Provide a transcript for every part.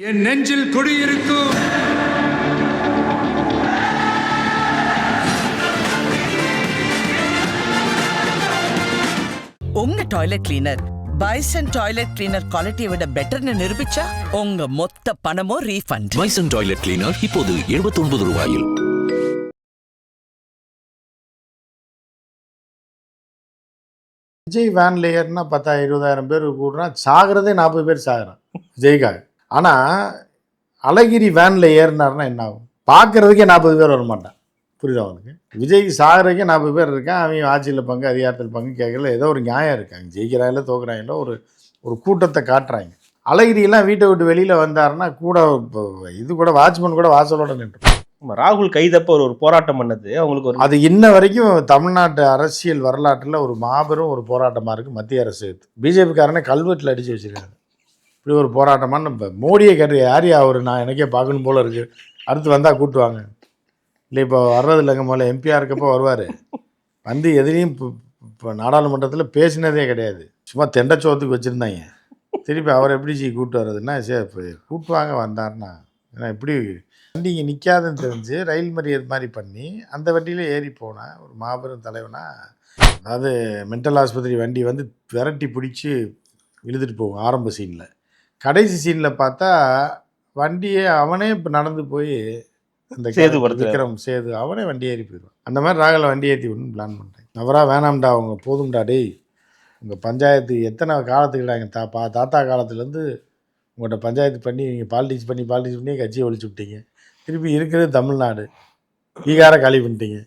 என் நெஞ்சில் குடியிருக்கும் உங்க toilet cleaner bison toilet cleaner குவாலிட்டியை விட பெட்டர்னு நிரூபிச்சா உங்க மொத்த பணமும் ரீஃபண்ட். பைசன் டாய்லெட் கிளீனர் இப்போது 79 ரூபாயில். விஜய் வேன் லேயர்னா 10,000-20,000 பேர் கூடுறான், சாகிறதே 40 பேர் சாகிறான் விஜய்காக. ஆனால் அழகிரி வேனில் ஏறினார்னா என்ன ஆகும்? பார்க்குறதுக்கே 40 பேர் வரமாட்டான். புரியுதா அவனுக்கு? விஜய்க்கு சாகிறதுக்கே 40 பேர் இருக்கான். அவங்க ஆட்சியில் பங்கு, அதிகாரத்தில் பங்கு கேட்கல. ஏதோ ஒரு நியாயம் இருக்காங்க. ஜெயிக்கிறாங்களோ தோக்குறாங்களோ ஒரு கூட்டத்தை காட்டுறாங்க. அழகிரியெல்லாம் வீட்டை விட்டு வெளியில் வந்தாருன்னா கூட இது கூட வாட்ச்மேன் கூட வாசலோட நின்று. ராகுல் கைதப்ப ஒரு போராட்டம் பண்ணது அவங்களுக்கு அது இன்ன வரைக்கும் தமிழ்நாட்டு அரசியல் வரலாற்றில் ஒரு மாபெரும் ஒரு போராட்டமாக இருக்குது. மத்திய அரசு பிஜேபிக்காரனே கல்வெட்டில் அடித்து வச்சுருக்காங்க. இப்படி ஒரு போராட்டமான இப்போ மோடியை கேட்டு யார் அவர், நான் எனக்கே பார்க்கணும் போல் இருக்குது, அடுத்து வந்தால் கூட்டுவாங்க. இல்லை இப்போ வர்றது இல்லைங்க, முதல்ல எம்பியாக இருக்கப்போ வருவார். வந்து எதிரையும் இப்போ நாடாளுமன்றத்தில் பேசினதே கிடையாது. சும்மா தெண்டச்சோத்துக்கு வச்சுருந்தாங்க. திருப்பி அவர் எப்படி கூட்டு வர்றதுன்னா சரி இப்போ கூட்டுவாங்க வந்தார்னா. ஏன்னா இப்படி வண்டி இங்கே நிற்காதுன்னு தெரிஞ்சு ரயில் மறியது மாதிரி பண்ணி அந்த வண்டியில் ஏறி போனால் ஒரு மாபெரும் தலைவனா. அதாவது மென்டல் ஆஸ்பத்திரி வண்டி வந்து விரட்டி பிடிச்சி இழுத்துட்டு போகும் ஆரம்ப சீனில். கடைசி சீனில் பார்த்தா வண்டியே அவனே இப்போ நடந்து போய் அந்த விக்ரம் சேது அவனே வண்டி ஏறி போயிடுவான். அந்த மாதிரி ராகல வண்டி ஏற்றி ஒன்று பிளான் பண்ணுறேன். அவரா வேணாம்டா, அவங்க போதும்டா டேய், உங்கள் பஞ்சாயத்து எத்தனை காலத்துக்குடா, எங்கள் தாத்தா காலத்துலேருந்து உங்கள்கிட்ட பஞ்சாயத்து பண்ணி நீங்கள் பாலிடிக்ஸ் பண்ணி கட்சியை ஒழிச்சு விட்டீங்க. திருப்பி இருக்கிறது தமிழ்நாடு, பீகாரை காலி பண்ணிட்டீங்க.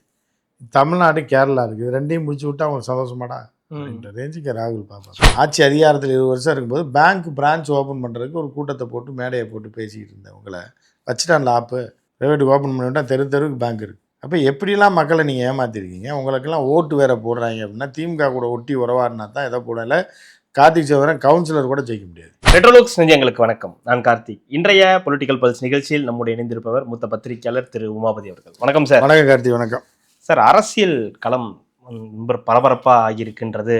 தமிழ்நாடு கேரளா இருக்குது, ரெண்டையும் முடிச்சு விட்டா அவங்களுக்கு சந்தோஷமாடா அப்படின்ற ரேஞ்சுக்கு ராகுல் பார்ப்பாங்க. ஆட்சி அதிகாரத்தில் 20 வருஷம் இருக்கும்போது பேங்க் பிரான்ச் ஓப்பன் பண்ணுறதுக்கு ஒரு கூட்டத்தை போட்டு மேடையை போட்டு பேசிக்கிட்டு இருந்தேன். உங்களை வச்சுட்டான்ல ஆப்பு, ப்ரைவேட்டுக்கு ஓப்பன் பண்ணி விட்டால் தெருவுக்கு பேங்க் இருக்குது. அப்போ எப்படிலாம் மக்களை நீங்கள் ஏமாற்றிருக்கீங்க? உங்களுக்கெல்லாம் ஓட்டு வேறு போடுறாங்க அப்படின்னா திமுக கூட ஒட்டி உறவாடினா தான் எதை போடலை. கார்த்திக் சிதம்பரம் கவுன்சிலர் கூட ஜெயிக்க முடியாது. ரெட்ரோலுக்ஸ் நெஞ்சங்களுக்கு வணக்கம். நான் கார்த்திக். இன்றைய பொலிட்டிக்கல் பல்ஸ் நிகழ்ச்சியில் நம்முடைய இணைந்திருப்பவர் மூத்த பத்திரிகையாளர் திரு உமாபதி அவர்கள். வணக்கம் சார். வணக்கம் கார்த்திக். வணக்கம் சார். அரசியல் களம் பரபரப்பாக ஆகியிருக்குன்றது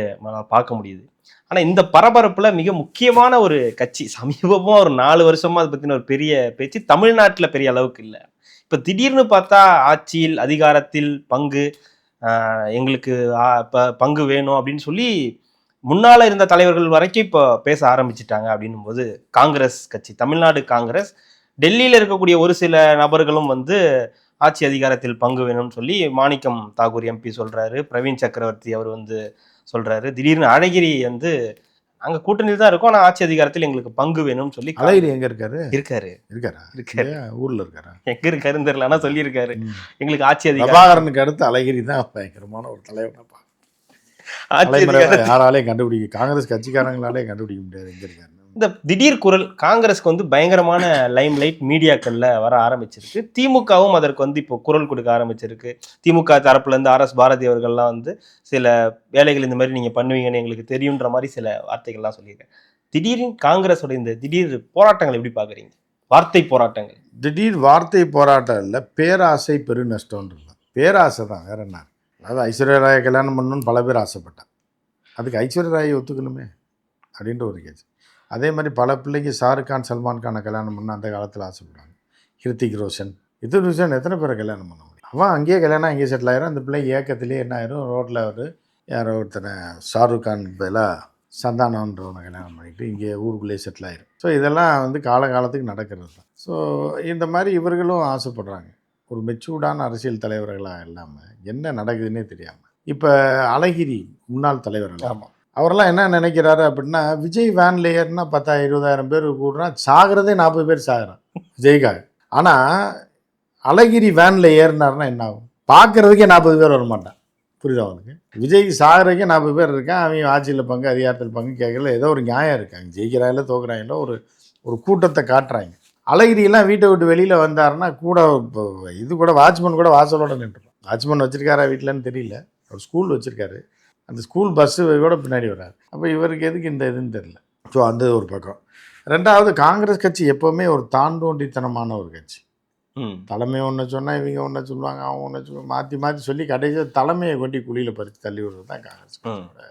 பார்க்க முடியுது. ஆனால் இந்த பரபரப்பில் மிக முக்கியமான ஒரு கட்சி சமீபமாக ஒரு 4 வருஷமாக அதை பற்றின ஒரு பெரிய பேச்சு தமிழ்நாட்டில் பெரிய அளவுக்கு இல்லை. இப்போ திடீர்னு பார்த்தா ஆட்சியில் அதிகாரத்தில் பங்கு, எங்களுக்கு பங்கு வேணும் அப்படின்னு சொல்லி முன்னால் இருந்த தலைவர்கள் வரைக்கும் இப்போ பேச ஆரம்பிச்சிட்டாங்க. அப்படின்னும் போது காங்கிரஸ் கட்சி, தமிழ்நாடு காங்கிரஸ், டெல்லியில் இருக்கக்கூடிய ஒரு சில நபர்களும் வந்து ஆட்சி அதிகாரத்தில் பங்கு வேணும்னு சொல்லி மாணிக்கம் தாகூர் எம்பி சொல்கிறாரு, பிரவீன் சக்கரவர்த்தி அவர் வந்து சொல்கிறாரு. திடீர்னு அழகிரி வந்து நாங்கள் கூட்டணியில் தான் இருக்கோம், ஆனால் ஆட்சி அதிகாரத்தில் எங்களுக்கு பங்கு வேணும்னு சொல்லி. அழகிரி எங்கே இருக்காரு? இருக்காரு ஊரில் இருக்காரு. எங்கே இருக்காருன்னு தெரியல, ஆனால் சொல்லியிருக்காரு எங்களுக்கு ஆட்சி அதிகாரம். பிரபாகரனுக்கு அடுத்து அழகிரி தான் பயங்கரமான ஒரு தலைவனப்பா. யாராலையும் கண்டுபிடிக்க, காங்கிரஸ் கட்சிக்காரங்களாலே கண்டுபிடிக்க முடியாது எங்க இருக்காரு. இந்த திடீர் குரல் காங்கிரஸ்க்கு வந்து பயங்கரமான லைம் லைட் மீடியாக்கள்ல வர ஆரம்பிச்சிருக்கு. திமுகவும் அதற்கு வந்து இப்போ குரல் கொடுக்க ஆரம்பிச்சிருக்கு. திமுக தரப்புல இருந்து RS பாரதி அவர்கள்லாம் வந்து சில வேலைகள் இந்த மாதிரி நீங்க பண்ணுவீங்கன்னு எங்களுக்கு தெரியுன்ற மாதிரி சில வார்த்தைகள்லாம் சொல்லியிருக்கேன். திடீர்னு காங்கிரஸோட இந்த திடீர் போராட்டங்கள் எப்படி பாக்குறீங்க? வார்த்தை போராட்டங்கள். திடீர் வார்த்தை போராட்டம் இல்லை, பேராசை பெரு நஷ்டம்ன்றது. பேராசை தான், வேற என்ன. அதாவது ஐஸ்வர்யா ராயை கல்யாணம் பண்ணணும்னு பல பேர் ஆசைப்பட்டான். அதுக்கு ஐஸ்வர்யா ராயை ஒத்துக்கணுமே அப்படின்ற ஒரு கேஸ். அதே மாதிரி பல பிள்ளைக்கு ஷாருக் கான் சல்மான் கானை கல்யாணம் பண்ண அந்த காலத்தில் ஆசைப்படுவாங்க. ஹிருத்திக் ரோஷன், எத்தனை பேரை கல்யாணம் பண்ண முடியும்? அவன் அங்கேயே கல்யாணம் அங்கேயே செட்டில் ஆயிரும். அந்த பிள்ளை ஏக்கத்திலே என்ன ஆயிரும், ரோட்டில் ஒரு யாரோ ஒருத்தனை ஷாருக் கான் பதிலாக சந்தானன்றவனை கல்யாணம் பண்ணிட்டு இங்கே ஊருக்குள்ளேயே செட்டில் ஆயிரும். ஸோ இதெல்லாம் வந்து காலகாலத்துக்கு நடக்கிறது தான். ஸோ இந்த மாதிரி இவர்களும் ஆசைப்படுறாங்க. ஒரு மெச்சூர்டான அரசியல் தலைவர்களாக இல்லாமல் என்ன நடக்குதுன்னே தெரியாமல். இப்போ அழகிரி முன்னாள் தலைவர்கள், ஆமாம், அவரெல்லாம் என்ன நினைக்கிறாரு அப்படின்னா, விஜய் வேன் லேயர்னா 10,000-20,000 பேர் கூடுறான், சாகிறதே 40 பேர் சாகிறான் விஜய்காக. ஆனால் அழகிரி வேனில் ஏறினார்னா என்ன ஆகும்? பார்க்குறதுக்கே 40 பேர் வரமாட்டான். புரியுதா அவனுக்கு? விஜய்க்கு சாகிறதுக்கே 40 பேர் இருக்கான். அவங்க ஆட்சியில் பங்கு, அதிகாரத்தில் பங்கு கேட்கல. ஏதோ ஒரு நியாயம் இருக்காங்க. ஜெயிக்கிறாங்களோ தோக்குறாங்களோ ஒரு கூட்டத்தை காட்டுறாங்க. அழகிரியெல்லாம் வீட்டை விட்டு வெளியில் வந்தாருன்னா கூட இது கூட வாட்ச்மேன் கூட வாசலோட நின்றுடும். வாட்ச்மேன் வச்சுருக்காரா வீட்டிலன்னு தெரியல. ஒரு ஸ்கூல் வச்சுருக்காரு, அந்த ஸ்கூல் பஸ்ஸு கூட பின்னாடி வர்றாரு. அப்போ இவருக்கு எதுக்கு இந்த இதுன்னு தெரியல. ஸோ அந்த ஒரு பக்கம். ரெண்டாவது, காங்கிரஸ் கட்சி எப்போவுமே ஒரு தாண்டோண்டித்தனமான ஒரு கட்சி. தலைமை ஒன்று சொன்னால் இவங்க ஒன்று சொல்லுவாங்க, அவங்க ஒன்று சொல்லுவாங்க, மாற்றி சொல்லி கடைசியாக தலைமையை கொண்டு குழியில் பறித்து தள்ளி விடுறது தான் காங்கிரஸ் கட்சியோட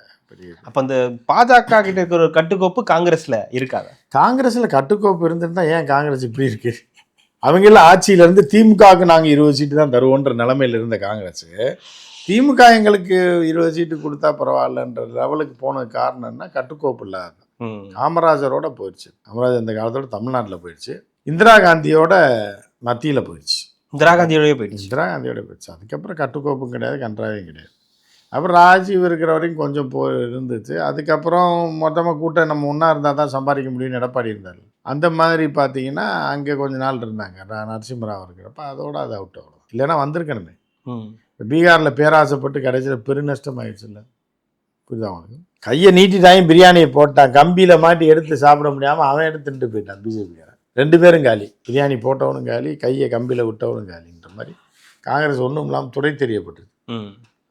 அப்ப அந்த பாஜக கிட்ட இருக்கிற ஒரு கட்டுக்கோப்பு காங்கிரஸ்ல இருக்காதா? காங்கிரஸில் கட்டுக்கோப்பு இருந்திருந்தா ஏன் காங்கிரஸ் இப்படி இருக்கு? அவங்கள ஆட்சியிலேருந்து திமுகவுக்கு நாங்கள் 20 சீட்டு தான் தருவோன்ற நிலைமையில் இருந்த காங்கிரஸ் திமுக எங்களுக்கு 20 சீட்டு கொடுத்தா பரவாயில்லன்ற லெவலுக்கு போனது காரணம் என்ன? கட்டுக்கோப்பு இல்லாத காமராஜரோட போயிடுச்சு. காமராஜர் இந்த காலத்தோட தமிழ்நாட்டில் போயிடுச்சு. இந்திரா காந்தியோட மத்தியில் போயிடுச்சு. இந்திரா காந்தியோடய போயிடுச்சு. அதுக்கப்புறம் கட்டுக்கோப்பும் கிடையாது, கன்றாவையும் கிடையாது. அப்புறம் ராஜீவ் இருக்கிற வரைக்கும் கொஞ்சம் இருந்துச்சு. அதுக்கப்புறம் மொத்தமாக கூட்டம் நம்ம ஒன்றா இருந்தால் தான் சம்பாதிக்க முடியும்னு எடப்பாடி இருந்தார். அந்த மாதிரி பார்த்தீங்கன்னா அங்கே கொஞ்ச நாள் இருந்தாங்க நரசிம்மராவ் இருக்கிறப்ப. அதோட அது அவுட் ஆகணும், இல்லைன்னா வந்திருக்கணுமே. பீகாரில் பேராசைப்பட்டு கடைசியில் பெருநஷ்டம் ஆயிடுச்சு. இல்லை புரியுதா அவனுக்கு? கையை நீட்டிட்டாயும் பிரியாணியை போட்டான், கம்பியில் மாட்டி எடுத்து சாப்பிட முடியாமல் அவன் எடுத்து தின்ட்டு போயிட்டான். பிஜேபிக்காரன் 2 பேரும் காலி. பிரியாணி போட்டவனும் காலி, கையை கம்பியில் விட்டவனும் காலின்ற மாதிரி காங்கிரஸ் ஒன்றும் இல்லாமல் துறை தெரியப்பட்டது.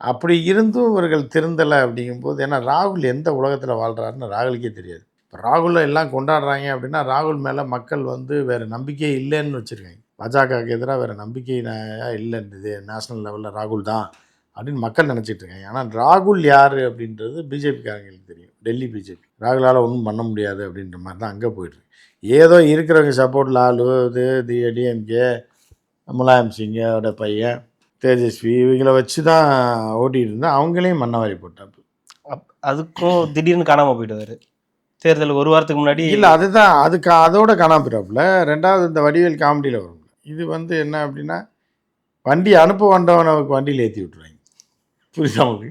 அப்படி இருந்தும் இவர்கள் திருந்தலை அப்படிங்கும்போது, ஏன்னா ராகுல் எந்த உலகத்தில் வாழ்கிறாருன்னு ராகுலுக்கே தெரியாது. இப்போ ராகுலை எல்லாம் கொண்டாடுறாங்க அப்படின்னா ராகுல் மேலே மக்கள் வேறு நம்பிக்கையே இல்லைன்னு வச்சுருக்காங்க. பாஜகவுக்கு எதிராக வேறு நம்பிக்கை இல்லை, இது நேஷ்னல் லெவலில் ராகுல் தான் அப்படின்னு மக்கள் நினச்சிட்டு இருக்காங்க. ஆனால் ராகுல் யார் அப்படின்றது பிஜேபிக்காரங்களுக்கு தெரியும். டெல்லி பிஜேபி ராகுலால் ஒன்றும் பண்ண முடியாது அப்படின்ற மாதிரி தான் அங்கே போயிட்டுருக்கு. ஏதோ இருக்கிறவங்க சப்போர்ட் லாலு, டிஎம்கே, முலாயம் சிங்கோட பையன் தேஜஸ்வி, இவங்களை வச்சு தான் ஓட்டிகிட்டு இருந்தால் அவங்களையும் மண்ணவாரி போட்டாப்பு. அதுக்கும் திடீர்னு காணாமல் போயிடுவார் தேர்தல் 1 வாரத்துக்கு முன்னாடி. இல்லை அதுதான் அதோட காணாமல் போயிட்டாப்புல. 2வது இந்த வடிவேல் காமெடியில் வரும். இது என்ன அப்படின்னா, வண்டி அனுப்ப வந்தவனுக்கு வண்டியில் ஏற்றி விட்டுருவாங்க. புரியுதா அவனுக்கு?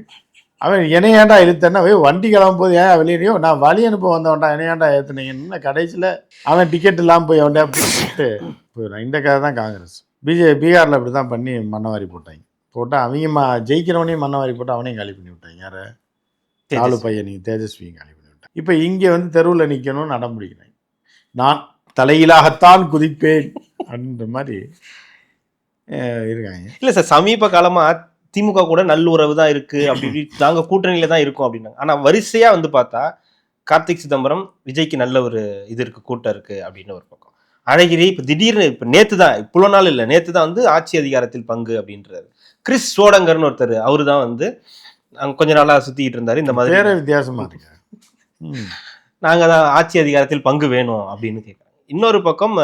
அவன் என்னையாண்டா இழுத்தேன்னா வண்டி கிளம்பும் போது ஏன் வெளியேறியோ நான் வழி அனுப்ப வந்தவன்டா என்னையாண்டா ஏற்றுனீங்கன்னா கடைசியில் அவன் டிக்கெட் இல்லாமல் போய் அவன்டா போட்டு போயிடுறான். இந்த கதை தான் காங்கிரஸ். பீகாரில் அப்படி தான் பண்ணி மண்ணவாரி போட்டாங்க. போட்டால் அவங்க ஜெயிக்கிறவனையும் மண்ணவாரி போட்டு அவனையும் காலி பண்ணி விட்டாங்க. யாரை? நாலு பையனையும் தேஜஸ்வியும் காலி பண்ணி விட்டாங்க. இப்போ இங்கே தெருவில் நிற்கணும்னு அடம் பிடிக்கிறாங்க. நான் தலையிலாகத்தான் குதிப்பேன் அப்படின்ற மாதிரி இருக்காங்க. இல்லை சார், சமீப காலமாக திமுக கூட நல்லுறவு தான் இருக்குது, அப்படி நாங்கள் கூட்டணியில் தான் இருக்கோம் அப்படின்னாங்க. ஆனால் வரிசையாக பார்த்தா கார்த்திக் சிதம்பரம் விஜய்க்கு நல்ல ஒரு இது இருக்குது, கூட்டம் இருக்குது அப்படின்னு ஒரு பக்கம். அழகிரி இப்போ திடீர்னு இப்போ நேற்று தான், இவ்வளோ நாள் இல்லை, நேற்று தான் ஆட்சி அதிகாரத்தில் பங்கு அப்படின்றாரு. கிறிஸ் சோடங்கர்னு ஒருத்தர், அவரு தான் அங்கே கொஞ்ச நாளாக சுற்றிக்கிட்டு இருந்தார். இந்த மாதிரி வேற வித்தியாசமாக இருக்கு. நாங்கள் தான் ஆட்சி அதிகாரத்தில் பங்கு வேணும் அப்படின்னு கேட்குறாங்க. இன்னொரு பக்கம்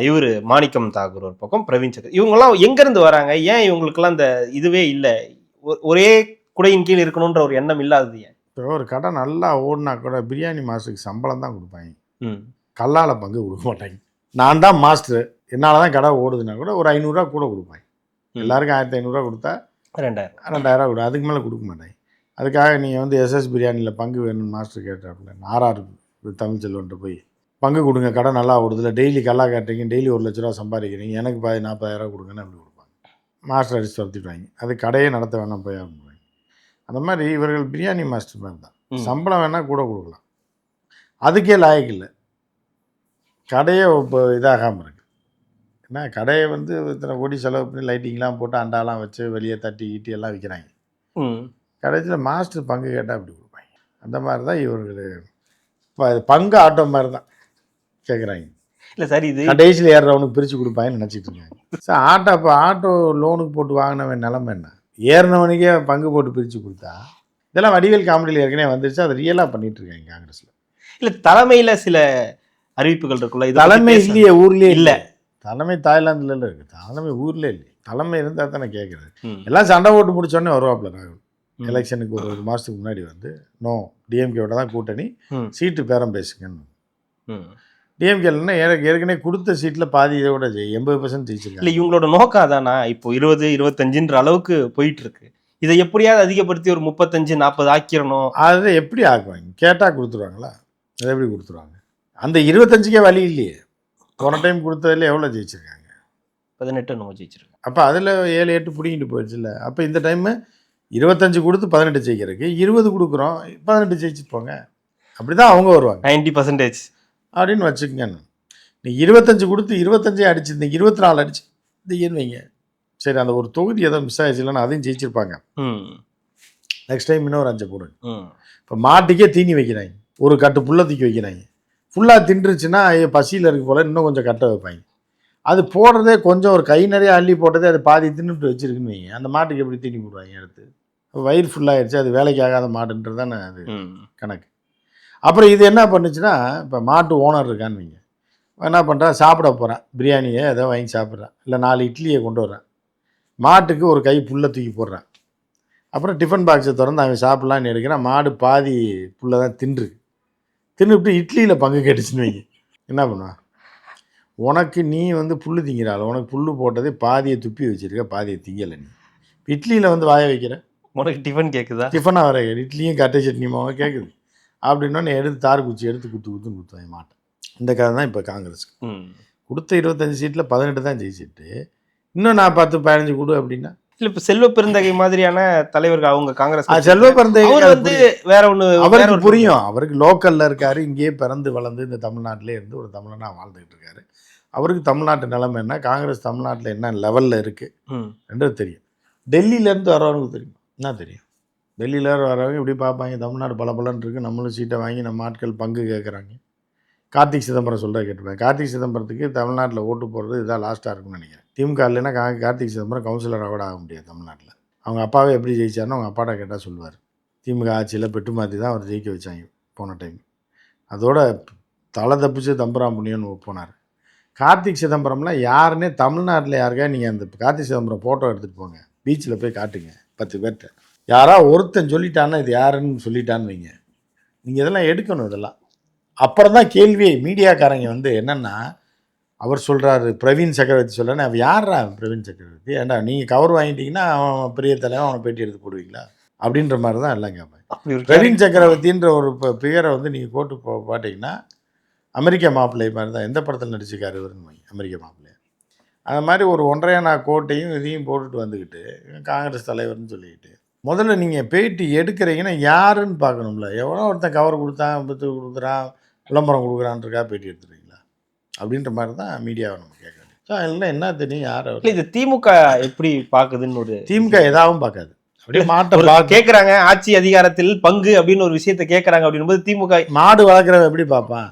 இவர் மாணிக்கம் தாகூர், ஒரு பக்கம் பிரவீன் சக்கர். இவங்கெல்லாம் எங்கேருந்து வராங்க? ஏன் இவங்களுக்கெல்லாம் அந்த இதுவே இல்லை, ஒரே குடையின் கீழ் இருக்கணுன்ற ஒரு எண்ணம் இல்லாதது ஏன்? இப்போ ஒரு கடை நல்லா ஓடினா கூட பிரியாணி மாஸ்டருக்கு சம்பளம் தான் கொடுப்பாங்க, கல்லால் பங்கு கொடுக்க மாட்டாங்க. நான் தான் மாஸ்டர், என்னால் தான் கடை ஓடுதுன்னா கூட ஒரு 500 ரூபா கூட கொடுப்பாங்க. எல்லாருக்கும் 1500 ரூபா கொடுத்தா 2000 கொடு, அதுக்கு மேலே கொடுக்க மாட்டாங்க. அதுக்காக நீங்கள் எஸ்எஸ் பிரியாணியில் பங்கு வேணும்னு மாஸ்டர் கேட்டாப்புல, ஆர்ஆர் தமிழ் செல்வன்ட்டு போய் பங்கு கொடுங்க, கடை நல்லா ஓடுதில்ல, டெய்லி கல்லா கேட்டீங்க, டெய்லி 1 லட்ச ரூபா சம்பாதிக்கிறீங்க, எனக்கு 40,000 கொடுங்கன்னு அப்படி கொடுப்பாங்க. மாஸ்டர் அடிச்சு துரத்திடுவாங்க. அது கடையே நடத்த வேணாம் போய் அப்படின்வாங்க. அந்த மாதிரி இவர்கள் பிரியாணி மாஸ்டர் மாதிரி தான். சம்பளம் வேணால் கூட கொடுக்கலாம், அதுக்கே லாயக்கு இல்லை. கடையே இப்போ இதாகாமல் இருக்குது. ஏன்னா கடையை இத்தனை கோடி செலவு பண்ணி லைட்டிங்லாம் போட்டு அண்டாலாம் வச்சு வெளியே தட்டி ஈட்டி எல்லாம் விற்கிறாங்க. கடைசியில் மாஸ்டர் பங்கு கேட்டால் அப்படி கொடுப்பாங்க. அந்த மாதிரி தான் இவர்கள் இப்போ பங்கு ஆட்டோ மாதிரி தான் கேட்குறாங்க. இல்லை சார், இது கடைசியில் ஏறுறவனுக்கு பிரித்து கொடுப்பாங்கன்னு நினச்சிட்டு இருக்காங்க. சார் ஆட்டோ இப்போ ஆட்டோ லோனுக்கு போட்டு வாங்கினவன் நிலமை என்ன? ஏறினவனுக்கே பங்கு போட்டு பிரித்து கொடுத்தா இதெல்லாம் வடிவேல் காமெடியில் ஏற்கனவே வந்துருச்சு. அதை ரியலாக பண்ணிட்டு இருக்காங்க காங்கிரஸில். இல்லை, தலைமையில் சில அறிவிப்புகள் இருக்குல்ல, இது தலைமை இல்லையே, ஊர்லேயே இல்லை. தலைமை தாய்லாந்துல இருக்குது, தலைமை ஊர்ல இல்லை. தலைமை இருந்தால் தானே கேட்குறது. எல்லாம் சண்டை போட்டு முடிச்சோடனே வருவாப்புல ராகுல். எலெக்ஷனுக்கு ஒரு மாதத்துக்கு முன்னாடி நோ டிஎம்கேவோட தான் கூட்டணி, சீட்டு பேரம் பேசுங்கன்னு. டிஎம்கேலன்னா ஏற்கனவே கொடுத்த சீட்டில் பாதி இதோட 80% ஜெயிச்சிருக்காங்க. இல்லை, இவங்களோட நோக்கம் அதானா? இப்போ 20-25 அளவுக்கு போயிட்டு இருக்கு. இதை எப்படியாவது அதிகப்படுத்தி ஒரு 35-40 ஆக்கிடணும். அதை எப்படி ஆக்குவாங்க? கேட்டால் கொடுத்துருவாங்களா? அதை எப்படி கொடுத்துருவாங்க? அந்த 25க்கே வழி இல்லையே. போன டைம் கொடுத்ததில் எவ்வளோ ஜெயிச்சிருக்காங்க? 18 நம்ம ஜெயிச்சிருக்காங்க. அப்போ அதில் 7-8 பிடிங்கிட்டு போயிடுச்சு இல்லை. அப்போ இந்த டைமு 25 கொடுத்து 18 ஜெயிக்கிறதுக்கு 20 கொடுக்குறோம், 18 ஜெயிச்சுட்டு போங்க. அப்படி தான் அவங்க வருவாங்க. 90% அப்படின்னு வச்சுக்கோங்க. நீ 25 கொடுத்து 25 அடிச்சிருந்தீங்க, 24 அடிச்சு இந்த வைங்க. சரி, அந்த ஒரு தொகுதி ஏதோ மிஸ் ஆயிடுச்சு இல்லைன்னா அதையும் ஜெயிச்சிருப்பாங்க. நெக்ஸ்ட் டைம் இன்னும் ஒரு 5 போடுங்க. இப்போ மாட்டுக்கே தீனி வைக்கிறாங்க, ஒரு கட்டு புல்லை தூக்கி வைக்கிறாங்க. ஃபுல்லாக தின்றுச்சுன்னா பசியில் இருக்கு போல் இன்னும் கொஞ்சம் கட்ட வைப்பாங்க. அது போடுறதே கொஞ்சம் ஒரு கை நிறைய அள்ளி போட்டதே அது பாதி தின்னுட்டு வச்சுருக்குன்னு வைங்க. அந்த மாட்டுக்கு எப்படி தீனி போடுவாங்க எடுத்து? வயிறு ஃபுல்லாகிடுச்சு, அது வேலைக்கு ஆகாத மாடுன்றது தானே அது கணக்கு. அப்புறம் இது என்ன பண்ணுச்சுன்னா, இப்போ மாட்டு ஓனர் இருக்கான்னு வைங்க, என்ன பண்ணுறான், சாப்பிட போகிறான், பிரியாணியை ஏதோ வாங்கி சாப்பிட்றான், இல்லை 4 இட்லியை கொண்டு வர்றான், மாட்டுக்கு ஒரு கை புல்லை தூக்கி போடுறான். அப்புறம் டிஃபன் பாக்ஸை திறந்து அவன் சாப்பிட்லான்னு எடுக்கிறான், மாடு பாதி புல்லை தான் தின்னுவிட்டு இட்லியில் பங்கு கேட்டுச்சுன்னு வைங்க, என்ன பண்ணுவான்? உனக்கு நீ புல் திங்கிறாள், உனக்கு புல் போட்டதே பாதியை துப்பி வச்சுருக்க, பாதியை திங்கலை, நீ இட்லியில் வாய வைக்கிற, உனக்கு டிஃபன் கேட்குதா? டிஃபனாக வர இட்லியும் கட்டை சட்னியுமாவும் கேட்குது அப்படின்னோன்னு எடுத்து தார் குச்சி எடுத்து குத்துவாங்க மாட்டேன். இந்த கதை தான் இப்போ காங்கிரஸுக்கு கொடுத்த 25 சீட்டில் 18 தான் ஜெயிச்சிட்டு, இன்னும் நான் 10-15 கொடு அப்படின்னா இல்லை. இப்போ செல்வ பெருந்தகை மாதிரியான தலைவர்கள் அவங்க காங்கிரஸ் செல்வ பெருந்தகை வேற ஒன்று அவருக்கு புரியும், அவருக்கு லோக்கலில் இருக்காரு, இங்கேயே பிறந்து வளர்ந்து இந்த தமிழ்நாட்டிலே இருந்து ஒரு தமிழனாக வாழ்ந்துகிட்டு இருக்காரு. அவருக்கு தமிழ்நாட்டு நிலைமை என்ன, காங்கிரஸ் தமிழ்நாட்டில் என்ன லெவலில் இருக்குது என்றது தெரியும். டெல்லியிலேருந்து வரவங்களுக்கு தெரியும், என்ன தெரியும்? டெல்லியில் வரவங்க இப்படி பார்ப்பாங்க, தமிழ்நாடு பலன்னு இருக்குது, நம்மளும் சீட்டை வாங்கி நம்ம ஆட்கள் பங்கு கேட்குறாங்க. கார்த்திக் சிதம்பரம் சொல்கிற கேட்டுப்பேன், கார்த்திக் சிதம்பரத்துக்கு தமிழ்நாட்டில் ஓட்டு போடுறது இதுதான் லாஸ்ட்டாக இருக்குன்னு நினைக்கிறேன். திமுக இல்லைன்னா கார்த்திக் சிதம்பரம் கவுன்சிலராக கூட ஆக முடியாது தமிழ்நாட்டில். அவங்க அப்பாவே எப்படி ஜெயிச்சாருன்னு அவங்க அப்பாட்ட கேட்டால் சொல்லுவார். திமுக ஆட்சியில் பெட்டு மாற்றி தான் அவர் ஜெயிக்க வச்சாங்க போன டைம். அதோட தலை தப்பிச்சு தம்புரான் புண்ணியன்னு போனார். கார்த்திக் சிதம்பரம்லாம் யாருன்னே தமிழ்நாட்டில் யாருக்கா நீங்கள் அந்த கார்த்திக் சிதம்பரம் ஃபோட்டோ எடுத்துகிட்டு போங்க, பீச்சில் போய் காட்டுங்க 10 பேர்கிட்ட. யாராவது ஒருத்தன் சொல்லிட்டான்னா இது யாருன்னு சொல்லிட்டான்னு வைங்க, நீங்கள் இதெல்லாம் எடுக்கணும். இதெல்லாம் அப்புறம் தான் கேள்வியே. மீடியாக்காரங்க என்னென்னா, அவர் சொல்கிறாரு பிரவீன் சக்கரவர்த்தி சொல்கிறேன்னு, அவன் யாரா பிரவீன் சக்கரவர்த்தி, ஏன்டா நீங்கள் கவர் வாங்கிட்டீங்கன்னா அவன் பெரிய தலைவன், அவனை பேட்டி எடுத்து போடுவீங்களா அப்படின்ற மாதிரி தான் எல்லாம் கேட்பேன். பிரவீன் சக்கரவர்த்தின்ற ஒரு பெயரை நீங்கள் போட்டு பாட்டிங்கன்னா அமெரிக்க மாப்பிள்ளை மாதிரி தான். எந்த படத்தில் நடிச்சுக்காரு இவருன்னு வைங்க, அமெரிக்க மாப்பிள்ளை. அந்த மாதிரி ஒரு 1.5 கோட்டையும் இதையும் போட்டுட்டு வந்துக்கிட்டு காங்கிரஸ் தலைவர்னு சொல்லிக்கிட்டு, முதல்ல நீங்கள் பேட்டி எடுக்கிறீங்கன்னா யாருன்னு பார்க்கணும்ல. எவ்வளோ ஒருத்தன் கவர் கொடுக்குறான், விளம்பரம் கொடுக்குறான்றக்கா பேட்டி எடுத்துருவீங்களா அப்படின்ற மாதிரி தான் மீடியாவை நம்ம கேட்கணும். ஸோ அதெல்லாம் என்ன தெரியும் யார் இது திமுக எப்படி பார்க்குதுன்னு ஒரு திமுக எதாவும் பார்க்காது, அப்படியே மாட்டை கேட்குறாங்க. ஆட்சி அதிகாரத்தில் பங்கு அப்படின்னு ஒரு விஷயத்த கேட்குறாங்க அப்படின்போது திமுக மாடு வளர்க்குறவன் எப்படி பார்ப்பான்,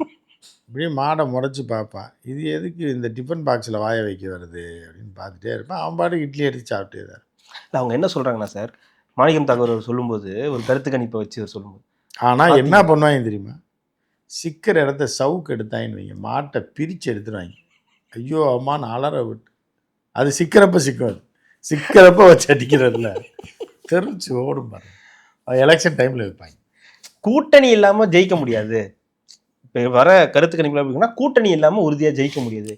அப்படியே மாடை முறைச்சி பார்ப்பான். இது எதுக்கு இந்த டிஃபன் பாக்ஸில் வாய வைக்க வருது அப்படின்னு பார்த்துட்டே இருப்பான். அவன் பாட்டுக்கு இட்லி எடுத்து சாப்பிட்டே தான். இல்லை அவங்க என்ன சொல்கிறாங்கன்னா சார், மாணிக்கம் தாக்கூர் சொல்லும்போது ஒரு கருத்து கணிப்பை வச்சு அவர் சொல்லும்போது, ஆனால் என்ன பண்ணுவாங்க தெரியுமா, சிக்கிற இடத்த சவுக்கு எடுத்தாங்கன்னு வைங்க, மாட்டை பிரித்து எடுத்துருவாங்க. ஐயோ அம்மான்னு அலற விட்டு, அது சிக்கிறப்ப வச்சு அடிக்கிறதில்ல, தெரிச்சு ஓடும் பாருங்க. அது எலெக்ஷன் டைமில் வைப்பாங்க. கூட்டணி இல்லாமல் ஜெயிக்க முடியாது. இப்போ வர கருத்து கணிப்பில் அப்படின்னா கூட்டணி இல்லாமல் உறுதியாக ஜெயிக்க முடியாது,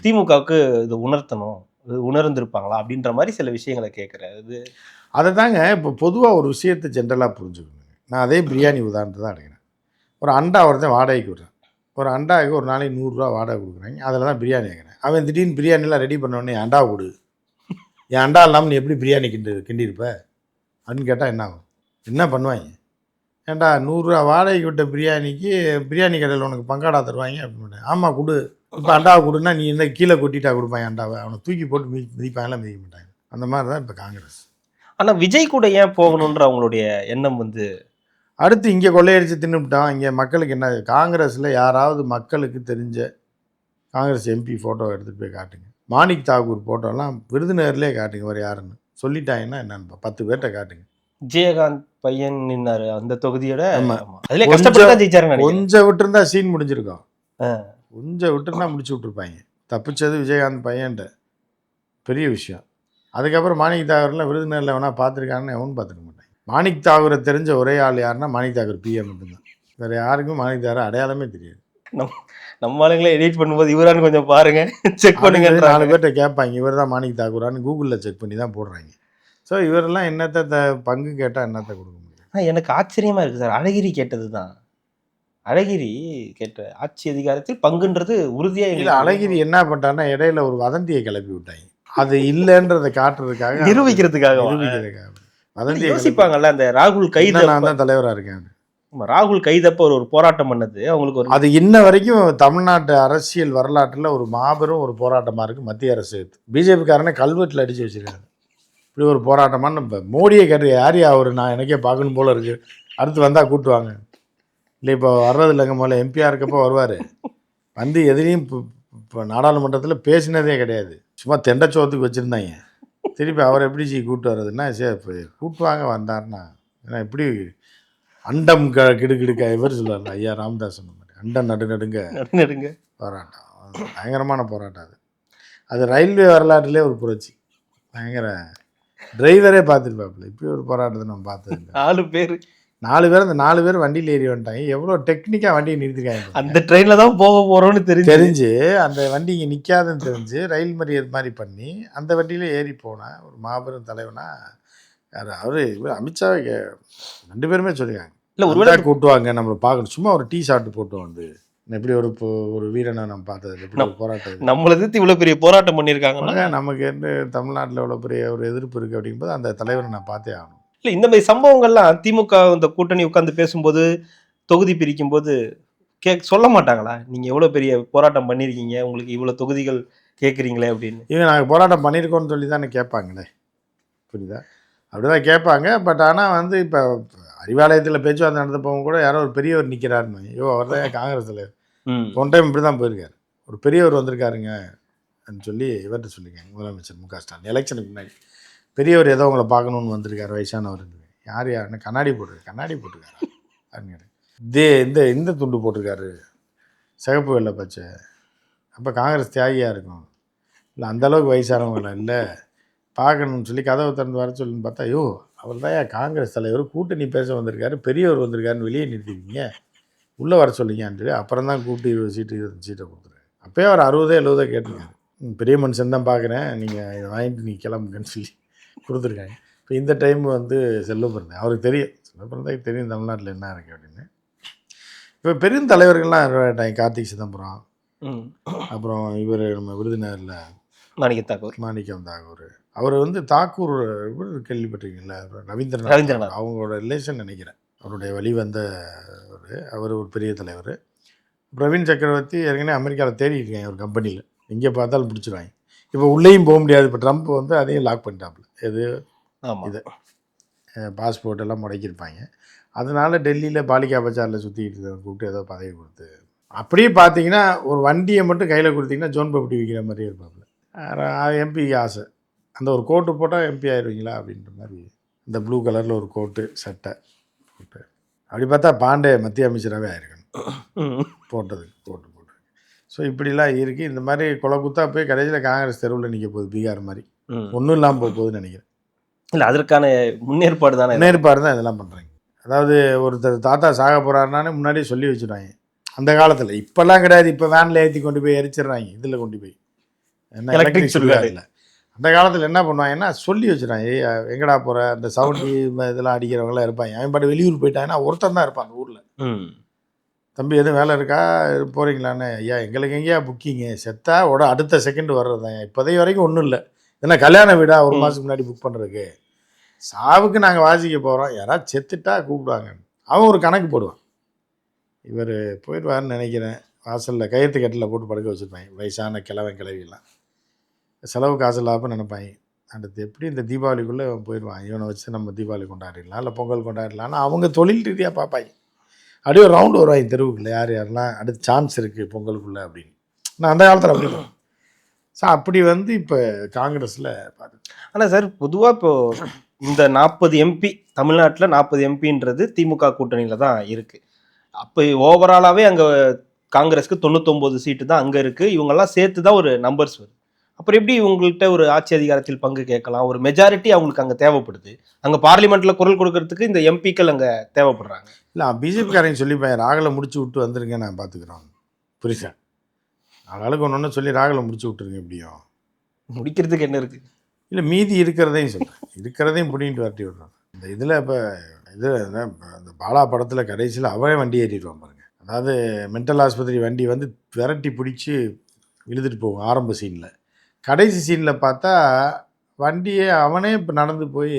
திமுகவுக்கு இது உணர்த்தணும், இது உணர்ந்திருப்பாங்களா அப்படின்ற மாதிரி சில விஷயங்களை கேட்குறது. அதை தாங்க இப்போ பொதுவாக ஒரு விஷயத்தை ஜென்ரலாக புரிஞ்சுக்கணுங்க. நான் அதே பிரியாணி உதாரணத்தை தான் எடுக்கிறேன். ஒரு அண்டா ஒருத்தன் வாடகைக்கு விடுறேன், ஒரு அண்டாவுக்கு ஒரு நாளைக்கு 100 ரூபா வாடகை கொடுக்குறாங்க, அதில் தான் பிரியாணி கேட்குறேன். அவன் திடீர்னு பிரியாணிலாம் ரெடி பண்ணோடனே அண்டா கொடு, என் அண்டா இல்லாமல் நீ எப்படி பிரியாணி கிண்டிருப்ப அப்படின்னு கேட்டால் என்ன ஆகும், என்ன பண்ணுவாங்க? ஏன்டா 100 ரூபா வாடகைக்கு விட்ட பிரியாணிக்கு பிரியாணி கடையில் உனக்கு பங்காடா தருவாங்க அப்படின்னு. ஆமாம் கொடு, இப்போ அண்டாவை கொடுன்னா நீ என்ன கீழே கொட்டிட்டா கொடுப்பாங்க அண்டாவை, அவனை தூக்கி போட்டு மிதிப்பாங்கலாம் மிதிக்க மாட்டாங்க. அந்த மாதிரி தான் இப்போ காங்கிரஸ். ஆனால் விஜய் கூட ஏன் போகணுன்ற அவங்களுடைய எண்ணம் அடுத்து இங்கே கொள்ளையடிச்சு தின்னுவிட்டான். இங்கே மக்களுக்கு என்ன, காங்கிரஸில் யாராவது மக்களுக்கு தெரிஞ்ச காங்கிரஸ் எம்பி ஃபோட்டோ எடுத்துகிட்டு போய் காட்டுங்க. மாணிக் தாக்கூர் ஃபோட்டோலாம் விருதுநகர்லேயே காட்டுங்க, வேறு யாருன்னு சொல்லிட்டாங்கன்னா என்னன்னு 10 பேர்கிட்ட காட்டுங்க. விஜயகாந்த் பையன் நின்னாரு அந்த தொகுதியோட, அதிலே கஷ்டப்பட்டு தான் ஜெயிச்சாருங்க. கொஞ்சம் விட்டுருந்தா சீன் முடிஞ்சிருக்கோம், கொஞ்சம் விட்டுருந்தா முடிச்சு விட்ருப்பாங்க. தப்பிச்சது விஜயகாந்த் பையன்ட்ட பெரிய விஷயம். அதுக்கப்புறம் மாணிக் தாக்கூர்லாம் விருதுநகரில் வேணா பார்த்துருக்காங்கன்னு எவனும் பார்த்துக்க மாட்டாங்க. மாணிக் தாக்கூரை தெரிஞ்ச ஒரே ஆள் யாருன்னா மாணிக் தாக்கூர் பிஎம் மட்டும்தான். வேறு யாருக்கும் மாணிக் தாக்கூர் அடையாளமே தெரியாது. நம்ம ஆளுங்களே எடிட் பண்ணும்போது இவரான்னு கொஞ்சம் பாருங்க, செக் பண்ணுங்க. 4 பேர்கிட்ட கேட்பாங்க இவர் தான் மாணிக் தாக்கூரான்னு, கூகுளில் செக் பண்ணி தான் போடுறாங்க. ஸோ இவரெல்லாம் என்னத்தை பங்கு கேட்டால் என்னத்தை கொடுக்க முடியும்? எனக்கு ஆச்சரியமாக இருக்குது சார். அழகிரி கேட்டது தான், அழகிரி கேட்ட ஆட்சி அதிகாரத்தில் பங்குன்றது உறுதியாக இல்லை. அழகிரி என்ன பண்ணிட்டாருன்னா இடையில ஒரு வதந்தியை கிளப்பி விட்டாங்க, அது இல்லைன்றதை காட்டுறதுக்காக, நிரூபிக்கிறதுக்காக. வதந்தி யோசிப்பாங்கல்ல, அந்த ராகுல் கைது, நான் தான் தலைவராக இருக்கேன், ராகுல் கைதப்ப ஒரு போராட்டம் பண்ணது அவங்களுக்கு ஒரு, அது இன்ன வரைக்கும் தமிழ்நாட்டு அரசியல் வரலாற்றில் ஒரு மாபெரும் ஒரு போராட்டமாக இருக்குது. மத்திய அரசு பிஜேபிக்காரனே கல்வெட்டில் அடித்து வச்சுருக்காங்க. இப்படி ஒரு போராட்டமானு இப்போ மோடியை கேட்டு யார் அவர், நான் எனக்கே பார்க்கணும் போல இருக்குது, அடுத்து வந்தால் கூட்டுவாங்க. இல்லை இப்போ வர்றது இல்லைங்க, முதல்ல எம்பியாக இருக்கப்போ வருவார், எதிரையும் இப்போ நாடாளுமன்றத்தில் பேசினதே கிடையாது, சும்மா தெண்டச்சோத்துக்கு வச்சுருந்தாங்க. திருப்பி அவரை எப்படி கூப்பிட்டு வர்றதுன்னா சரி இப்போ கூப்பிட்டுவாங்க வந்தாருன்னா ஏன்னா எப்படி அண்டம் கிடுக்கிடுக்க இவர் சொல்லுவார் ஐயா ராமதாஸ் சொன்ன மாதிரி அண்டம் நடுநடுங்க நடுநடுங்க போராட்டம் பயங்கரமான போராட்டம் அது ரயில்வே வரலாற்றிலே ஒரு புரட்சி பயங்கர டிரைவரே பார்த்துருப்பாப்புல இப்படி ஒரு போராட்டத்தை நம்ம பார்த்தது 4 பேர் 4 பேர் அந்த 4 பேர் வண்டியில் ஏறி வந்துட்டாங்க எவ்வளோ டெக்னிக்காக வண்டியை நிறுத்திருக்காங்க அந்த ட்ரெயினில் தான் போக போகிறோன்னு தெரிஞ்சு அந்த வண்டி இங்கே நிற்காதுன்னு தெரிஞ்சு ரயில் மாதிரி பண்ணி அந்த வண்டியில் ஏறி போனேன் ஒரு மாபெரும் தலைவனா யார் அவர் இவர் அமித்ஷாவே 2 பேருமே சொல்லியிருக்காங்க இல்லை ஒருவேளை கூட்டுவாங்க நம்மளை பார்க்கணும் சும்மா ஒரு டீ ஷார்ட் போட்டு வந்து எப்படி ஒரு வீரனை நம்ம பார்த்தது எப்படி ஒரு போராட்டம் நம்மளை எதிர்த்து இவ்வளோ பெரிய போராட்டம் பண்ணியிருக்காங்க நமக்கு என்ன தமிழ்நாட்டில் இவ்வளோ பெரிய ஒரு எதிர்ப்பு இருக்குது அப்படிங்கும்போது அந்த தலைவரை நான் பார்த்தே ஆகணும் இல்லை இந்த மாதிரி சம்பவங்கள்லாம் திமுக இந்த கூட்டணி உட்காந்து பேசும்போது தொகுதி பிரிக்கும் போது சொல்ல மாட்டாங்களா நீங்கள் எவ்வளோ பெரிய போராட்டம் பண்ணியிருக்கீங்க உங்களுக்கு இவ்வளோ தொகுதிகள் கேட்குறீங்களே அப்படின்னு இவங்க நாங்கள் போராட்டம் பண்ணியிருக்கோம்னு சொல்லி தானே கேட்பாங்களே புரியுதா அப்படிதான் கேட்பாங்க பட் ஆனால் வந்து இப்போ அறிவாலயத்தில் பேச்சுவார்த்தை நடந்தப்போ கூட யாரோ ஒரு பெரியவர் நிற்கிறாருன்னு ஐயோ அவர் தான் காங்கிரஸ் தலைவர் ஒன் டைம் இப்படி தான் போயிருக்காரு ஒரு பெரியவர் வந்திருக்காருங்க சொல்லி இவர்கிட்ட சொல்லியிருக்காங்க முதலமைச்சர் மு க ஸ்டாலின் எலெக்ஷனுக்கு முன்னாடி பெரியவர் ஏதோ உங்களை பார்க்கணுன்னு வந்திருக்காரு வயசானவர் யாருன்னு கண்ணாடி போட்டிருக்காரு அப்படின்னு இந்த துண்டு போட்டிருக்காரு சிகப்பு வெள்ளை பச்சை அப்போ காங்கிரஸ் தியாகியாக இருக்கும் இல்லை அந்தளவுக்கு வயசானவங்கள இல்லை பார்க்கணும்னு சொல்லி கதவை திறந்து வர சொல்லுன்னு பார்த்தா ஐயோ அவர் தான் காங்கிரஸ் தலைவர் கூட்டணி பேச வந்திருக்காரு பெரியவர் வந்திருக்காருன்னு வெளியே நிறுத்திக்கிங்க உள்ளே வர சொல்லிங்கன்னு சொல்லி அப்புறம் தான் கூப்பிட்டு 20 சீட்டை கொடுத்துருக்காரு அப்போயே அவர் 60-70 கேட்டிருக்காரு பெரிய மனுஷன் தான் பார்க்குறேன் நீங்கள் இதை வாங்கிட்டு நீங்கள் கிளம்புங்கன்னு சொல்லி கொடுத்துருக்காங்க இப்போ இந்த டைம் வந்து செல்வப்பிறந்தேன் அவருக்கு தெரியும் செல்வப்பிறந்தாக்கு தெரியும் தமிழ்நாட்டில் என்ன இருக்குது அப்படின்னு இப்போ பெரும் தலைவர்கள்லாம் இருக்காங்க கார்த்திக் சிதம்பரம் அப்புறம் இவர் நம்ம விருதுநகரில் மாணிக்கம் தாக்கூர் அவர் வந்து தாக்கூர் கேள்விப்பட்டிருக்கீங்களா ரவீந்திரநாத் அவங்களோட ரிலேஷன் நினைக்கிறேன் அவருடைய வழி வந்த அவர் ஒரு பெரிய தலைவர் பிரவீன் சக்கரவர்த்தி ஏற்கனவே அமெரிக்காவில் தேடிட்டு இருக்காங்க ஒரு கம்பெனியில் எங்கே பார்த்தாலும் பிடிச்சிருவாங்க இப்போ உள்ளேயும் போக முடியாது இப்போ ட்ரம்ப் வந்து அதையும் லாக் பண்ணிட்டாப்புல இது பாஸ்போர்ட் எல்லாம் முடக்கியிருப்பாங்க அதனால டெல்லியில் பாலிகா பஜாரில் சுற்றிக்கிட்டு கூப்பிட்டு ஏதோ பதவி கொடுத்து அப்படியே பார்த்தீங்கன்னா ஒரு வண்டியை மட்டும் கையில் கொடுத்தீங்கன்னா ஜோன் பப்டி விற்கிற மாதிரியே இருப்பாப்புல எம்பிக்கு ஆசை அந்த ஒரு கோட்டு போட்டால் எம்பி ஆயிடுவீங்களா அப்படின்ற மாதிரி இந்த ப்ளூ கலரில் ஒரு கோட்டு சட்டை போட்டு அப்படி பார்த்தா பாண்டே மத்திய அமைச்சராகவே ஆயிருக்கணும் போட்டதுக்கு கோட்டு போட்டு ஸோ இப்படிலாம் இருக்குது இந்த மாதிரி கொலை குத்தா போய் கடைசியில் காங்கிரஸ் தெருவில் நிற்க போகுது பீகார் மாதிரி ஒன்றும் இல்லாமல் போக போகுதுன்னு நினைக்கிறேன் இல்லை அதற்கான முன்னேற்பாடு தான் இதெல்லாம் பண்ணுறாங்க அதாவது ஒருத்தர் தாத்தா சாக போகிறாருனானே முன்னாடியே சொல்லி வச்சுருவாங்க அந்த காலத்தில் இப்போல்லாம் கிடையாது இப்போ வேனில் ஏற்றி கொண்டு போய் எரிச்சிடுறாங்க இதில் கொண்டு போய் என்ன எலக்ட்ரிக் சொல்லுவாங்க இல்லை அந்த காலத்தில் என்ன பண்ணுவாங்கன்னா சொல்லி வச்சுறாங்க எங்கடா போகிற அந்த சவுண்டி இதெல்லாம் அடிக்கிறவங்களாம் இருப்பாங்க அவன் பாட்டு வெளியூர் போயிட்டாங்கன்னா ஒருத்தன் தான் இருப்பான் அந்த ஊரில் தம்பி எதுவும் வேலை இருக்கா போகிறீங்களான்னு ஐயா எங்களுக்கு எங்கேயா புக்கிங்கு செத்தா அடுத்த செகண்ட் வர்றது தான் இப்போதைய வரைக்கும் ஒன்றும் இல்லை ஏன்னா கல்யாண வீடா ஒரு மாதத்துக்கு முன்னாடி புக் பண்ணுறதுக்கு சாவுக்கு நாங்கள் வாசிக்க போகிறோம் யாராவது செத்துட்டா கூப்பிடுவாங்க அவன் ஒரு கணக்கு போடுவான் இவர் போயிடுவார்னு நினைக்கிறேன் வாசலில் கயிற்று கட்டில் போட்டு படுக்க வச்சுருப்பாங்க வயசான கிழவியெல்லாம் செலவு காசு இல்லாமல் நினைப்பாங்க அடுத்து எப்படி இந்த தீபாவளிக்குள்ளே போயிடுவான் இவனை வச்சு நம்ம தீபாவளி கொண்டாடிடலாம் இல்லை பொங்கல் கொண்டாடிடலாம்னு அவங்க தொழில் ரீதியாக பார்ப்பாங்க அப்படியே ஒரு ரவுண்டு வருவாங்க தெருவுக்குள்ளே யாரெல்லாம் அடுத்து சான்ஸ் இருக்குது பொங்கலுக்குள்ளே அப்படின்னு நான் அந்த காலத்தில் அப்படி ஸோ அப்படி வந்து இப்போ காங்கிரஸில் பார்த்து ஆனால் சார் பொதுவாக இப்போது இந்த 40 எம்பி தமிழ்நாட்டில் 40 எம்பின்றது திமுக கூட்டணியில் தான் இருக்குது அப்போ ஓவராலாகவே அங்கே காங்கிரஸுக்கு 99 சீட்டு தான் அங்கே இருக்குது இவங்கெல்லாம் சேர்த்து தான் ஒரு நம்பர்ஸ் வருது அப்புறம் எப்படி இவங்கள்ட்ட ஒரு ஆட்சி அதிகாரத்தில் பங்கு கேட்கலாம் ஒரு மெஜாரிட்டி அவங்களுக்கு அங்கே தேவைப்படுது அங்கே பார்லிமெண்ட்டில் குரல் கொடுக்கறதுக்கு இந்த எம்பிக்கள் அங்கே தேவைப்படுறாங்க இல்லை பிஜேபிக்காரங்க சொல்லிப்பேன் ராகலை முடிச்சு விட்டு வந்துருங்க நான் பார்த்துக்குறோம் புரியுதா ஆளாளுக்கு ஒன்று சொல்லி ராகலை முடிச்சு விட்டுருங்க எப்படியும் முடிக்கிறதுக்கு என்ன இருக்குது இல்லை மீதி இருக்கிறதையும் சொல்கிறேன் இருக்கிறதையும் பிடிங்கிட்டு வரட்டி விடுறாங்க இந்த இதில் இப்போ இது இந்த பாலா படத்தில் கடைசியில் அவரே வண்டி ஏறிடுவான் பாருங்க அதாவது மென்டல் ஆஸ்பத்திரி வண்டி வந்து விரட்டி பிடிச்சி இழுத்துட்டு போகும் ஆரம்ப சீனில் கடைசி சீனில் பார்த்தா வண்டியை அவனே இப்போ நடந்து போய்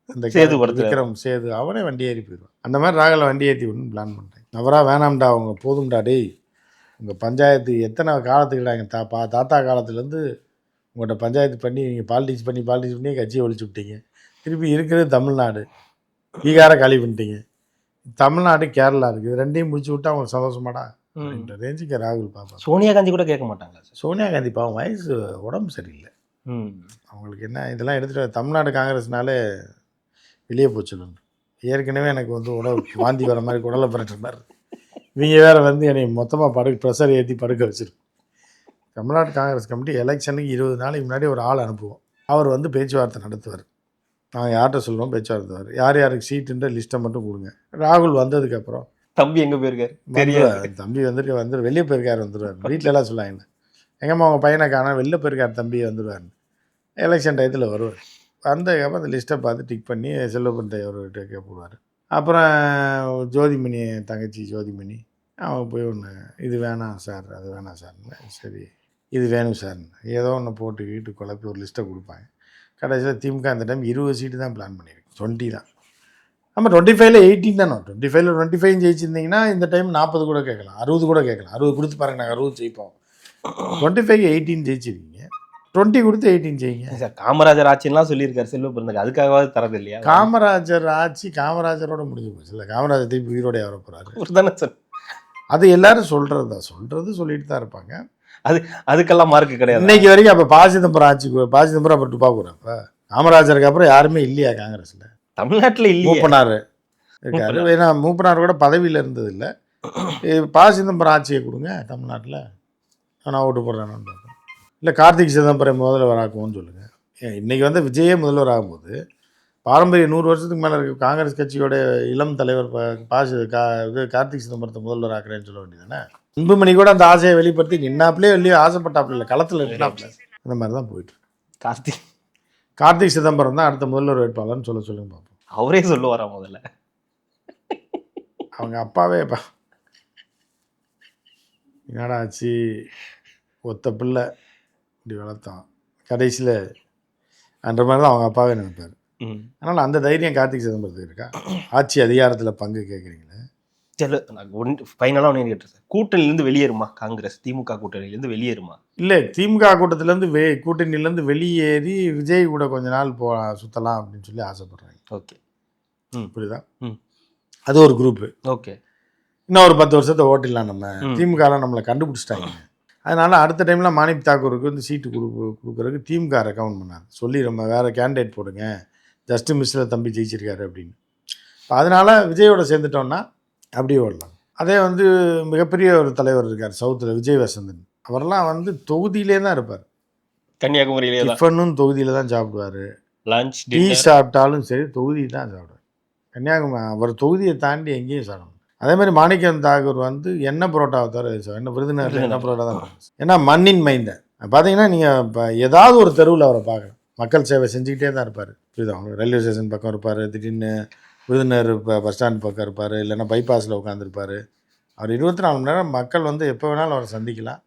அந்த விக்ரம் சேது அவனே வண்டி ஏறி போயிடுவான் அந்த மாதிரி ராகலை வண்டி ஏற்றி விடணும்னு பிளான் பண்ணுறேன் அவராக வேணாம்டா அவங்க போதும்டா டேய் உங்கள் பஞ்சாயத்து எத்தனை காலத்துக்குடா எங்கள் தாத்தா காலத்துலேருந்து உங்கள்கிட்ட பஞ்சாயத்து பண்ணி நீங்கள் பாலிடிக்ஸ் பண்ணி கட்சியை ஒழிச்சு விட்டீங்க திருப்பி இருக்கிறது தமிழ்நாடு பீகாரை காலி பண்ணிட்டீங்க தமிழ்நாடு கேரளா இருக்குது ரெண்டையும் முடிச்சு விட்டா அவங்க சந்தோஷமாடா அப்படின்ற ரேஞ்சுக்கு ராகுல் பார்ப்பா சோனியா காந்தி கூட கேட்க மாட்டாங்க சோனியா காந்தி பாவம் வயசு உடம்பு சரியில்லை அவங்களுக்கு என்ன இதெல்லாம் எடுத்துகிட்டு தமிழ்நாடு காங்கிரஸ்னாலே வெளியே போச்சுடணும். ஏற்கனவே எனக்கு வந்து வாந்தி வர மாதிரி குடலை பரட்டுற மாதிரி இவங்க வேறு வந்து என்னை மொத்தமாக ப்ரெஷர் ஏற்றி படுக்க வச்சுருக்கோம். தமிழ்நாடு காங்கிரஸ் கமிட்டி எலெக்ஷனுக்கு 20 நாளைக்கு முன்னாடி ஒரு ஆள் அனுப்புவோம். அவர் வந்து பேச்சுவார்த்தை நடத்துவார். நாங்கள் யார்கிட்ட சொல்லுவோம் பேச்சுவார்த்தை யார் யாருக்கு சீட்டுன்ற லிஸ்ட்டை மட்டும் கொடுங்க. ராகுல் வந்ததுக்கப்புறம் தம்பி எங்கே போயிருக்காரு தம்பி வந்துட்டு வெளியே போயிருக்காரு வந்துடுவார். வீட்டிலலாம் சொல்லுவாங்க எங்கம்மா அவங்க பையனை காண வெளில போயிருக்கார் தம்பி வந்துடுவார். எலெக்ஷன் டயத்தில் வருவார். வந்ததுக்கப்புறம் அந்த லிஸ்ட்டை பார்த்து டிக் பண்ணி செல்வப்பந்தை அவர்கிட்ட கேட்படுவார். அப்புறம் ஜோதிமணி தங்கச்சி ஜோதிமணி அவங்க போய் ஒன்று இது வேணாம் சார் அது வேணாம் சார்னு சரி இது வேணும் சார்னு ஏதோ ஒன்று போட்டு வீட்டு குழப்பி ஒரு லிஸ்ட்டை கொடுப்பாங்க. கடைசியில் திமுக அந்த டைம் 20 சீட்டு தான் பிளான் பண்ணியிருக்கு. 20 தான். நம்ம 25ல் 18 தானே. 25ல் 25 ஜெயிச்சிருந்தீங்கன்னா இந்த டைம் 40 கூட கேட்கலாம், 60 கூட கேட்கலாம். 60 கொடுத்து பாருங்க, நாங்கள் 60 ஜெயிப்போம். 25க்கு 18 ஜெயிச்சிருக்கீங்க, 20 கொடுத்து 18 ஜெயிங்க. காமராஜர் ஆட்சியெல்லாம் சொல்லியிருக்காரு செல்வ பிறந்தக்கு, அதுக்காகவாது தரது இல்லையா? காமராஜர் ஆட்சி காமராஜரோட முடிஞ்சு போச்சு இல்லை. காமராஜர் திருப்பி உயிரோடைய வர போகிறாரு தானே சார். அது எல்லாரும் சொல்கிறது தான், சொல்லிட்டு தான் இருப்பாங்க. அதுக்கெல்லாம் மார்க்கு கிடையாது இன்னைக்கு வரைக்கும். அப்போ பாசிதம்பரம் அப்புறம் துப்பாக்கூர். அப்போ காமராஜருக்கு அப்புறம் யாருமே இல்லையா காங்கிரஸில்? தமிழ்நாட்டில் இல்லையா? மூப்பனார் இருக்காரு. ஏன்னா மூப்பனார் கூட பதவியில் இருந்தது இல்லை. பாசிதம்பரம் ஆட்சியை கொடுங்க தமிழ்நாட்டில், நான் ஓட்டு போடுறேன்னு. இல்லை கார்த்திக் சிதம்பரம் முதல்வர் ஆக்குவோன்னு சொல்லுங்கள். இன்றைக்கி வந்து விஜயே முதல்வர் ஆகும்போது பாரம்பரிய 100 வருஷத்துக்கு மேலே இருக்க காங்கிரஸ் கட்சியோட இளம் தலைவர் கார்த்திக் சிதம்பரத்தை முதல்வர் ஆக்குறேன்னு சொல்ல வேண்டியதானே. அன்புமணி கூட அந்த ஆசையை வெளிப்படுத்தி நின்னாப்லேயே வெளியே ஆசைப்பட்டாப்புல இல்லை, களத்தில் நின்னாப்புல. அந்த மாதிரி தான் போயிட்டு கார்த்திக் சிதம்பரம் தான் அடுத்த முதல்வர் வேட்பாளர்னு சொல்லுங்க பார்ப்போம். அவரே சொல்லுவாரா முதல்ல? அவங்க அப்பாவே என்னடா ஆச்சு, ஒத்த பிள்ளை இப்படி வளர்த்தான் கடைசியில் அன்ற மாதிரி தான் அவங்க அப்பாவே நினைப்பார். அதனால் அந்த தைரியம் கார்த்திக் சிதம்பரத்துக்கு இருக்கா? ஆட்சி அதிகாரத்தில் பங்கு கேட்குறீங்களே. சரி, ஃபைனலாக ஒன்று கேட்டேன் சார், கூட்டணியிலேருந்து வெளியேறுமா காங்கிரஸ்? திமுக கூட்டணியிலேருந்து வெளியேறுமா? இல்லை, திமுக கூட்டத்திலேருந்து கூட்டணியிலேருந்து வெளியேறி விஜய் கூட கொஞ்ச நாள் சுற்றலாம் அப்படின்னு சொல்லி ஆசைப்படுறாங்க. ஓகே, புரியுதா? அது ஒரு குரூப்பு. ஓகே, இன்னும் ஒரு 10 வருஷத்தை ஓட்டிடலாம் நம்ம. திமுகலாம் நம்மளை கண்டுபிடிச்சிட்டாங்க. அதனால் அடுத்த டைமில் மாணிக் தாக்கூருக்கு வந்து சீட்டு கொடுக்குறதுக்கு திமுக ரெக்கமெண்ட் பண்ணாங்க. சொல்லி நம்ம வேறு கேண்டிடேட் போடுங்க, ஜஸ்ட் மிஸ்ஸில் தம்பி ஜெயிச்சிருக்காரு அப்படின்னு. அதனால் விஜயோட சேர்ந்துட்டோன்னா அப்படியே ஓடலாம். அதே வந்து மிகப்பெரிய ஒரு தலைவர் இருக்கார் சவுத்தில், விஜய் வசந்தன். அவரெல்லாம் வந்து தொகுதியிலே தான் இருப்பார். கன்னியாகுமரியிலே டிஃபனும் தொகுதியில் தான் சாப்பிடுவார். லஞ்ச் டீ சாப்பிட்டாலும் சரி தொகுதி தான் சாப்பிடுவார். கன்னியாகுமரி அவர் தொகுதியை தாண்டி எங்கேயும் சாப்பிடணும். அதே மாதிரி மாணிக்கம் தாக்கூர் வந்து எண்ணெய் புரோட்டாவை தவிர என்ன விருதுநகரில் எண்ணெய் புரோட்டா தான். ஏன்னா மண்ணின் மைந்தன். பார்த்தீங்கன்னா நீங்கள் இப்போ ஏதாவது ஒரு தெருவில் அவரை பார்க்கலாம், மக்கள் சேவை செஞ்சுக்கிட்டே தான் இருப்பார். புரியுதா? அவங்க ரயில்வே ஸ்டேஷன் பக்கம் இருப்பார், திடீர்னு விருதுநகர் பஸ் ஸ்டாண்ட் பக்கம் இருப்பார், இல்லைன்னா பைபாஸில் உட்காந்துருப்பார். அவர் 24 மணி நேரம் மக்கள் வந்து எப்போ வேணாலும் அவரை சந்திக்கலாம்.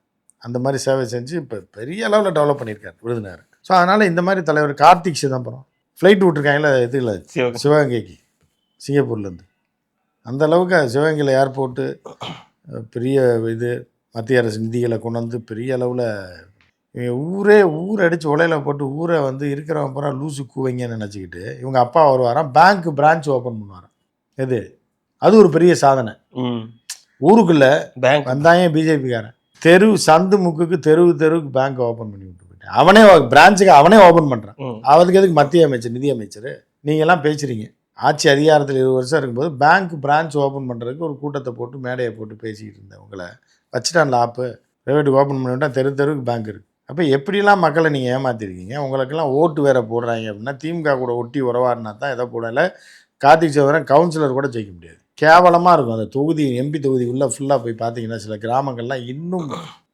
அந்த மாதிரி சேவை செஞ்சு இப்போ பெரிய அளவில் டெவலப் பண்ணியிருக்காரு விருதுநகர். ஸோ அதனால் இந்த மாதிரி தலைவர் கார்த்திக் சிதம்பரம் ஃப்ளைட் விட்டுருக்காங்களா இதில் சிவகங்கைக்கு, சிங்கப்பூர்லேருந்து. அந்த அளவுக்கு சிவகங்கையில் ஏர்போர்ட்டு பெரிய இது மத்திய அரசு நிதிகளை கொண்டு வந்து பெரிய அளவில் ஊரே அடித்து உலையில் போட்டு ஊரை வந்து இருக்கிறவங்க பூரா லூசு கூவைங்கன்னு நினச்சிக்கிட்டு இவங்க அப்பா வருவாராம், பேங்க் பிரான்ச் ஓப்பன் பண்ணுவாராம். எது அது ஒரு பெரிய சாதனை. ஊருக்குள்ளே பேங்க் வந்தாங்க பிஜேபிக்காரன், சந்து முக்குக்கு தெருவுக்கு பேங்க் ஓப்பன் பண்ணி விட்டு போயிட்டேன். அவனே பிரான்ச்சுக்கு அவனே ஓப்பன் பண்ணுறான். அதுக்கு எதுக்கு மத்திய அமைச்சர் நிதி அமைச்சர் நீங்கள்லாம் பேசுகிறீங்க? ஆட்சி அதிகாரத்தில் 20 வருஷம் இருக்கும்போது பேங்க் பிரான்ச் ஓப்பன் பண்ணுறதுக்கு ஒரு கூட்டத்தை போட்டு மேடையை போட்டு பேசிக்கிட்டு இருந்தேன். உங்களை வச்சுட்டான்ல ஆப்பு, ப்ரைவேட்டுக்கு ஓப்பன் பண்ணிவிட்டால் தெருவுக்கு பேங்க் இருக்குது. அப்போ எப்படிலாம் மக்களை நீங்கள் ஏமாற்றிருக்கீங்க? உங்களுக்கெல்லாம் ஓட்டு வேறு போடுறாங்க அப்படின்னா திமுக கூட ஒட்டி உறவாடினா தான் எதை போடல. கார்த்திக் சிதம்பரம் கவுன்சிலர் கூட ஜெயிக்க முடியாது, கேவலமாக இருக்கும். அந்த தொகுதி எம்பி தொகுதி உள்ள ஃபுல்லாக போய் பார்த்தீங்கன்னா சில கிராமங்கள்லாம் இன்னும்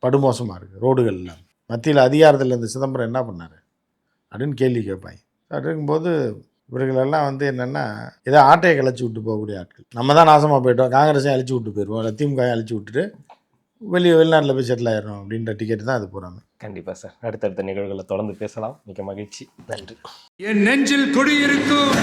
படுமோசமாக இருக்குது. ரோடுகள்லாம் மத்தியில் அதிகாரத்தில் இருந்த சிதம்பரம் என்ன பண்ணார் அப்படின்னு கேள்வி கேட்பாங்க. அப்படி இருக்கும்போது இவர்களெல்லாம் வந்து என்னென்னா ஏதோ ஆட்டையை கழிச்சு விட்டு போகக்கூடிய ஆட்கள். நம்ம தான் நாசமாக போயிட்டோம், காங்கிரஸையும் அழிச்சு விட்டு போயிடுவோம், இல்லை திமுகவையும் அழிச்சு விட்டுட்டு வெளிநாட்டில் போய் செட்டில் ஆயிடணும் அப்படின்ற டிக்கெட் தான் அது போகிறாங்க. கண்டிப்பாக சார், அடுத்தடுத்த நிகழ்வுகளை தொடர்ந்து பேசலாம். மிக மகிழ்ச்சி, நன்றி. என் நெஞ்சில் குடியிருக்கும்